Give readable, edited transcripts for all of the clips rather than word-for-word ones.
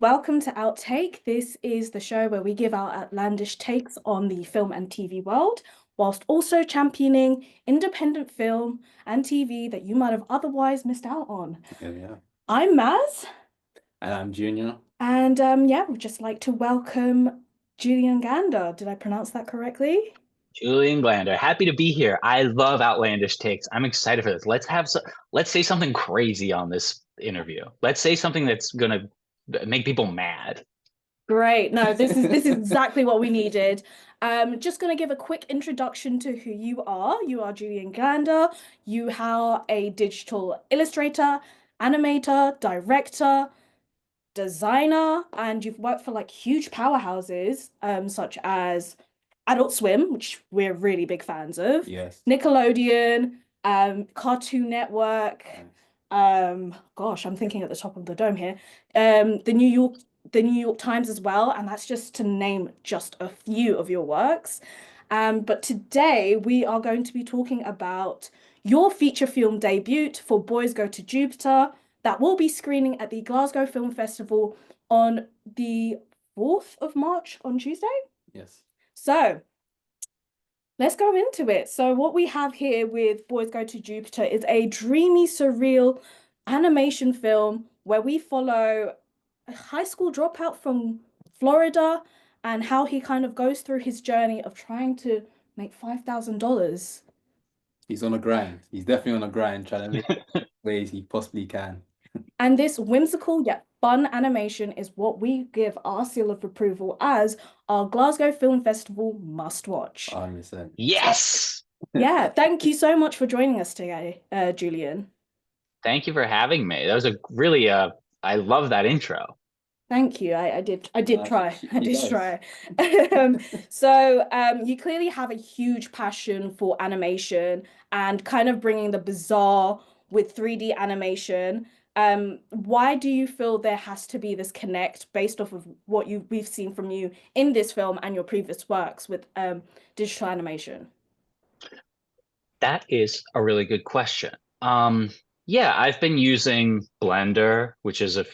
Welcome to Outtake. This is the show where we give our outlandish takes on the film and TV world, whilst also championing independent film and TV that you might have otherwise missed out on. Yeah. I'm Maz, And I'm Junior. and yeah, we'd just like to welcome Julian Gander. Did I pronounce that correctly? Julian Glander, happy to be here. I love outlandish takes. I'm excited for this. Let's say something crazy on this interview. Let's say something that's gonna make people mad. Great. No, this is exactly what we needed. Just going to give a quick introduction to who you are. You are Julian Glander. You are a digital illustrator, animator, director, designer, and you've worked for like huge powerhouses, such as Adult Swim, which we're really big fans of, Yes. Nickelodeon, Cartoon Network. Gosh, I'm thinking at the top of the dome here. The New York Times as well, and that's just to name just a few of your works. But today we are going to be talking about your feature film debut for Boys Go to Jupiter that will be screening at the Glasgow Film Festival on the 4th of March on Tuesday. Yes. So let's go into it. So what we have here with Boys Go to Jupiter is a dreamy, surreal animation film where we follow a high school dropout from Florida and how he kind of goes through his journey of trying to make $5,000. He's on a grind. He's definitely on a grind, trying to make ways he possibly can. And this whimsical yet fun animation is what we give our seal of approval as our Glasgow Film Festival must watch. 100%. Yes. Yeah, thank you so much for joining us today, Julian. Thank you for having me. That was I love that intro. Thank you. I did try. I He did does. try. So you clearly have a huge passion for animation and kind of bringing the bizarre with 3D animation. Why do you feel there has to be this connect based off of what we've seen from you in this film and your previous works with digital animation? That is a really good question. Yeah, I've been using Blender, which is a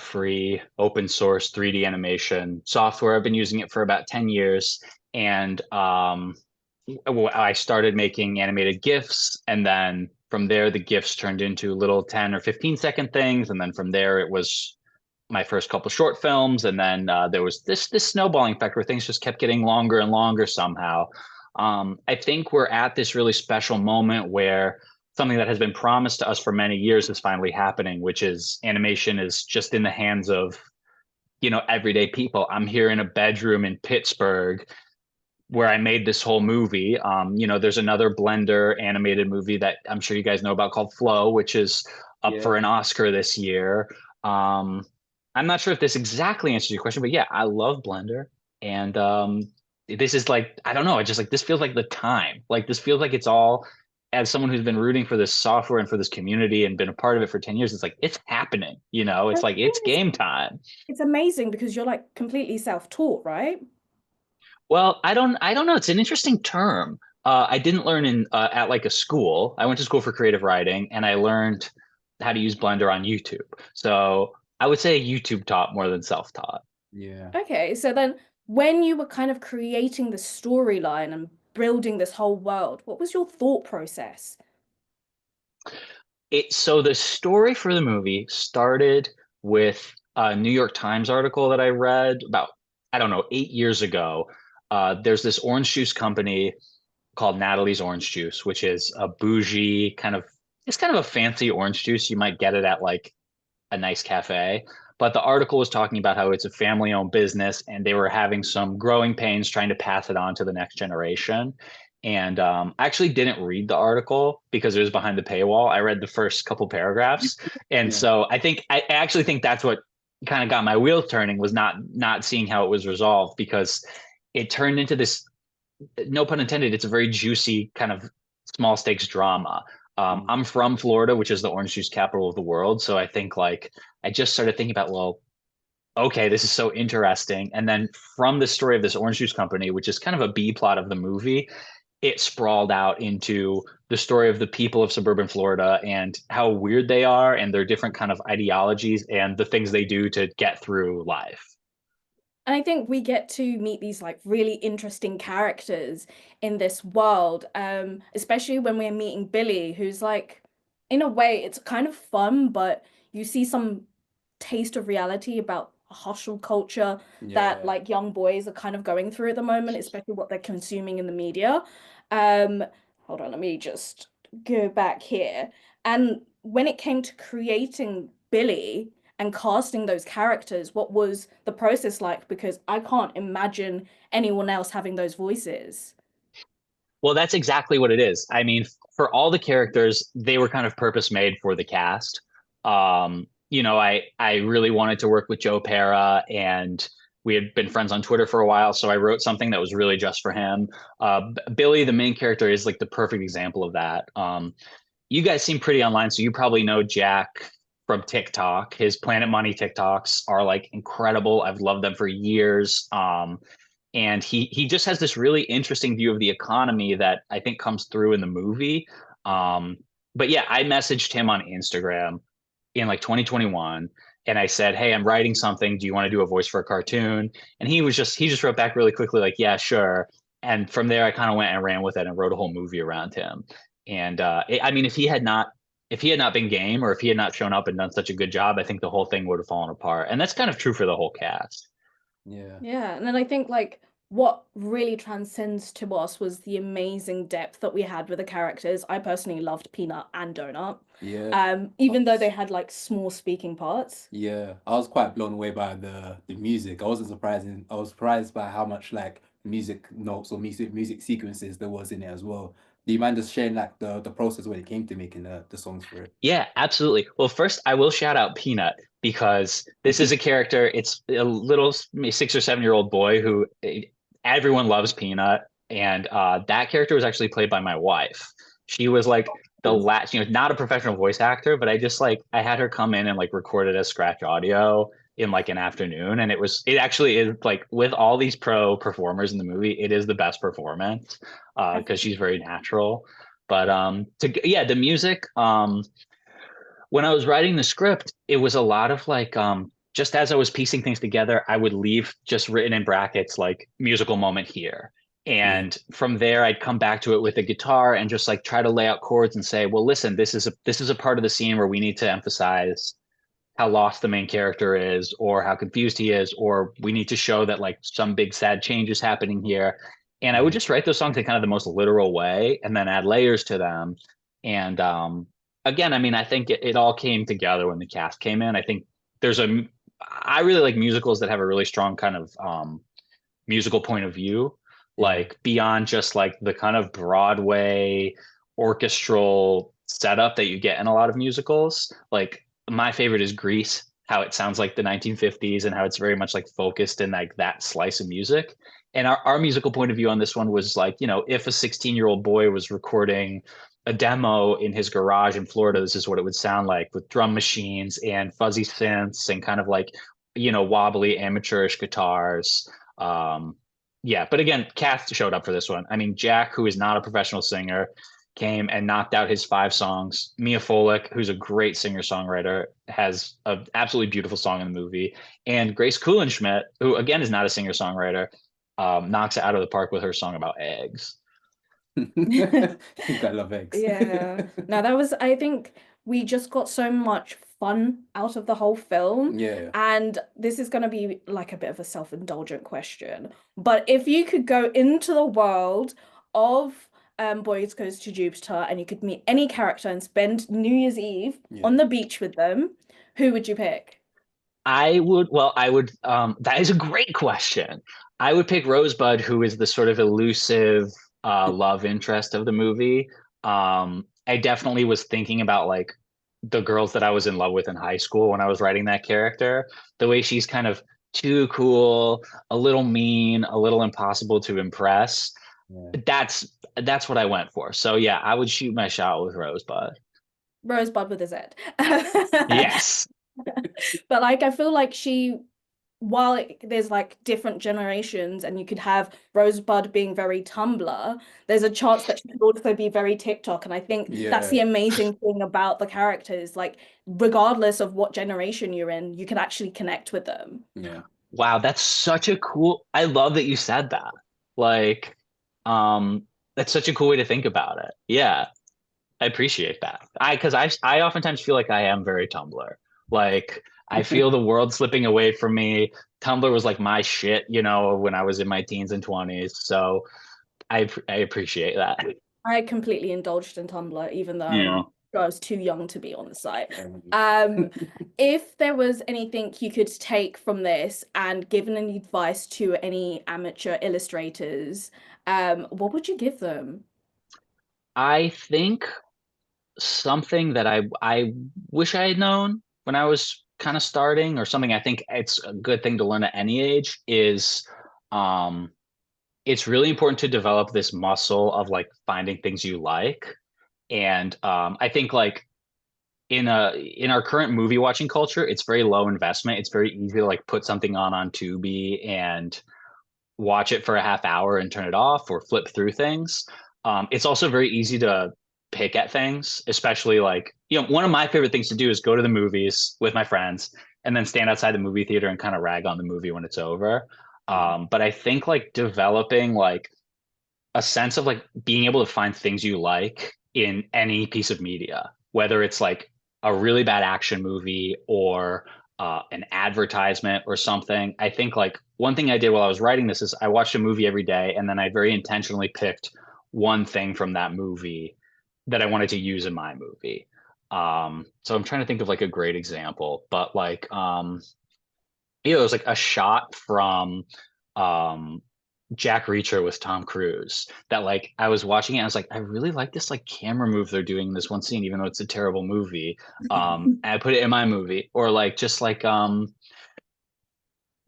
free open source 3D animation software. I've been using it for about 10 years. And I started making animated GIFs. And then from there, the GIFs turned into little 10 or 15-second things. And then from there, it was my first couple short films. And then there was this snowballing effect where things just kept getting longer and longer somehow. I think we're at this really special moment where something that has been promised to us for many years is finally happening, which is animation is just in the hands of, everyday people. I'm here in a bedroom in Pittsburgh where I made this whole movie. There's another Blender animated movie that I'm sure you guys know about called Flow, which is up Yeah. for an Oscar this year. I'm not sure if this exactly answers your question, but yeah, I love Blender. And this is like, I don't know, it just like this feels like the time. Like this feels like it's all, as someone who's been rooting for this software and for this community and been a part of it for 10 years, it's like it's happening, it's The like thing it's is, game time. it's amazing because you're like completely self-taught, right? Well, I don't know. It's an interesting term. I didn't learn in at like a school. I went to school for creative writing, and I learned how to use Blender on YouTube. So I would say YouTube taught more than self-taught. Yeah. Okay, so then when you were kind of creating the storyline and building this whole world, what was your thought process? So the story for the movie started with a New York Times article that I read about, I don't know, 8 years ago. There's this orange juice company called Natalie's Orange Juice, which is a bougie it's kind of a fancy orange juice. You might get it at like a nice cafe. But the article was talking about how it's a family owned business and they were having some growing pains trying to pass it on to the next generation. And I actually didn't read the article because it was behind the paywall. I read the first couple paragraphs. And Yeah. so I actually think that's what kind of got my wheels turning was not seeing how it was resolved because it turned into this, no pun intended, it's a very juicy kind of small stakes drama. Mm. I'm from Florida, which is the orange juice capital of the world. So I think like I just started thinking about, well, okay, this is so interesting. And then from the story of this orange juice company, which is kind of a B plot of the movie, it sprawled out into the story of the people of suburban Florida and how weird they are and their different kind of ideologies and the things they do to get through life. And I think we get to meet these like really interesting characters in this world, especially when we're meeting Billy, who's like, in a way, it's kind of fun, but you see some taste of reality about hustle culture that Yeah. like young boys are kind of going through at the moment, especially what they're consuming in the media. Um, Hold on, let me just go back here. And when it came to creating Billy and casting those characters, what was the process like? Because I can't imagine anyone else having those voices. Well, that's exactly what it is. I mean, for all the characters, they were kind of purpose made for the cast. I really wanted to work with Joe Pera, and we had been friends on Twitter for a while, so I wrote something that was really just for him. Billy, the main character, is like the perfect example of that. You guys seem pretty online, so you probably know Jack from TikTok. His Planet Money TikToks are like incredible. I've loved them for years. And he just has this really interesting view of the economy that I think comes through in the movie. Um, but yeah, I messaged him on Instagram in like 2021, and I said, "Hey, I'm writing something. Do you want to do a voice for a cartoon?" And he just wrote back really quickly, like, "Yeah, sure." And from there, I kind of went and ran with it and wrote a whole movie around him. And I mean, if he had not been game, or if he had not shown up and done such a good job, I think the whole thing would have fallen apart. And that's kind of true for the whole cast. Yeah. Yeah, and then I think like what really transcends to us was the amazing depth that we had with the characters. I personally loved Peanut and Donut. Yeah. Even though they had like small speaking parts. Yeah, I was quite blown away by the music. I wasn't surprising. I was surprised by how much like music notes or music sequences there was in it as well. Do you mind just sharing like the process when it came to making the songs for it? Yeah, absolutely. Well, first, I will shout out Peanut because this is a character. It's a little 6 or 7 year old boy who everyone loves Peanut. And that character was actually played by my wife. She was like the last, not a professional voice actor, but I had her come in and like record it as scratch audio in like an afternoon. And it actually is like with all these pro performers in the movie, it is the best performance because she's very natural. But yeah, the music. When I was writing the script, it was a lot of like just as I was piecing things together, I would leave just written in brackets like musical moment here. Yeah. And from there I'd come back to it with a guitar and just like try to lay out chords and say, well, listen, this is a part of the scene where we need to emphasize how lost the main character is or how confused he is, or we need to show that like some big sad change is happening here. And I would just write those songs in kind of the most literal way and then add layers to them. And again, I mean, I think it all came together when the cast came in. I think I really like musicals that have a really strong kind of musical point of view, Yeah. like beyond just like the kind of Broadway orchestral setup that you get in a lot of musicals. Like my favorite is Grease, how it sounds like the 1950s and how it's very much like focused in like that slice of music. And our musical point of view on this one was like, if a 16-year-old boy was recording a demo in his garage in Florida, this is what it would sound like with drum machines and fuzzy synths and kind of like, wobbly amateurish guitars. Yeah, but again, cast showed up for this one. I mean, Jack, who is not a professional singer, came and knocked out his 5 songs. Mia Folick, who's a great singer-songwriter, has an absolutely beautiful song in the movie. And Grace Kulenschmidt, who again is not a singer-songwriter, knocks it out of the park with her song about eggs. I love eggs. Yeah. No, that was, I think we just got so much fun out of the whole film. Yeah. And this is going to be like a bit of a self-indulgent question. But if you could go into the world of Boys Goes to Jupiter and you could meet any character and spend New Year's Eve on the beach with them, who would you pick? I would, that is a great question. I would pick Rosebud, who is the sort of elusive love interest of the movie. I definitely was thinking about like the girls that I was in love with in high school when I was writing that character. The way she's kind of too cool, a little mean, a little impossible to impress. Yeah. That's what I went for. So yeah, I would shoot my shot with Rosebud. Rosebud with a Z. Yes. But like I feel like she while there's like different generations and you could have Rosebud being very Tumblr, there's a chance that she could also be very TikTok. And I think that's the amazing thing about the characters. Like, regardless of what generation you're in, you can actually connect with them. Yeah. Wow, that's such a cool. I love that you said that. Like, that's such a cool way to think about it. Yeah, I appreciate that. Because I oftentimes feel like I am very Tumblr. Like, I feel the world slipping away from me. Tumblr was like my shit, you know, when I was in my teens and 20s. So I appreciate that. I completely indulged in Tumblr, even Yeah. though I was too young to be on the site. Um, If there was anything you could take from this and give any advice to any amateur illustrators, what would you give them? I think something that I wish I had known when I was kind of starting, or something I think it's a good thing to learn at any age, is um it's really important to develop this muscle of like finding things you like. And I think like in our current movie watching culture, it's very low investment. It's very easy to like put something on Tubi and watch it for a half hour and turn it off or flip through things. It's also very easy to pick at things, especially like, you know, one of my favorite things to do is go to the movies with my friends and then stand outside the movie theater and kind of rag on the movie when it's over. But I think like developing like a sense of like being able to find things you like in any piece of media, whether it's like a really bad action movie or an advertisement or something. I think like one thing I did while I was writing this is I watched a movie every day and then I very intentionally picked one thing from that movie that I wanted to use in my movie. So I'm trying to think of like a great example, but like you know, it was like a shot from um Jack Reacher with Tom Cruise that like I was watching it and I was like, I really like this like camera move they're doing in this one scene, even though it's a terrible movie. And I put it in my movie. Or like just like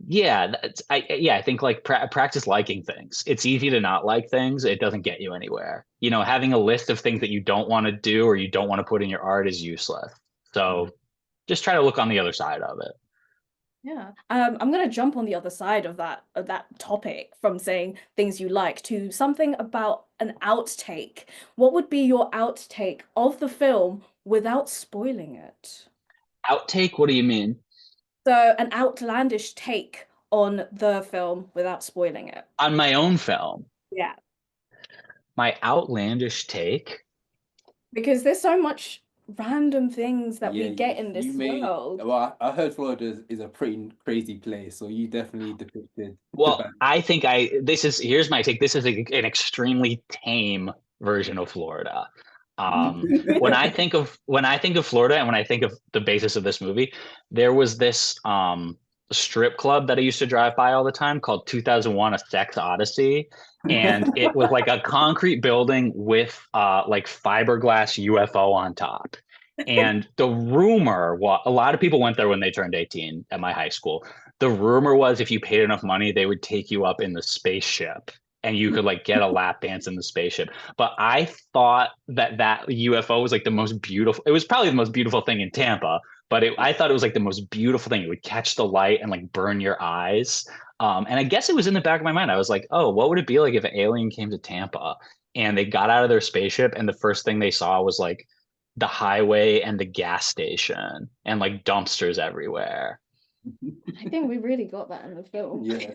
yeah, I think like practice liking things. It's easy to not like things. It doesn't get you anywhere. You know, having a list of things that you don't want to do or you don't want to put in your art is useless. So just try to look on the other side of it. Yeah. I'm gonna jump on the other side of that topic from saying things you like to something about an outtake. What would be your outtake of the film without spoiling it? Outtake, what do you mean? So an outlandish take on the film without spoiling it. On my own film, Yeah. my outlandish take. Because there's so much random things that we Yeah, get in you this made. world. Well, I heard Florida is a pretty crazy place, so you definitely depicted the Well, bad. I think this is here's my take. This is an extremely tame version of Florida. When I think of Florida and when I think of the basis of this movie, there was this strip club that I used to drive by all the time called 2001: A Sex Odyssey, and it was like a concrete building with like fiberglass UFO on top. And the rumor, a lot of people went there when they turned 18 at my high school. The rumor was if you paid enough money, they would take you up in the spaceship and you could like get a lap dance in the spaceship. But I thought that UFO was like the most beautiful. It was probably the most beautiful thing in Tampa, but I thought it was like the most beautiful thing. It would catch the light and like burn your eyes. And I guess it was in the back of my mind. I was like, oh, what would it be like if an alien came to Tampa and they got out of their spaceship and the first thing they saw was like the highway and the gas station and like dumpsters everywhere. I think we really got that in the film. Yeah.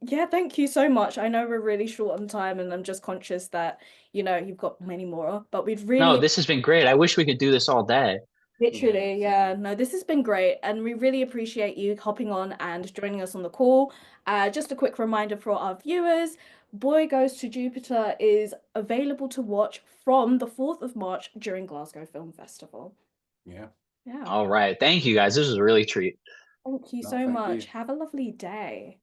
Yeah, thank you so much. I know we're really short on time and I'm just conscious that, you've got many more, but we'd No, really this has been great. I wish we could do this all day. literally, yeah, no, this has been great and we really appreciate you hopping on and joining us on the call. Just a quick reminder for our viewers, Boy Goes to Jupiter is available to watch from the 4th of March during Glasgow Film Festival. Yeah. Yeah. All right. Thank you guys. This was a really treat. Thank you No, so thank much. you. Have a lovely day.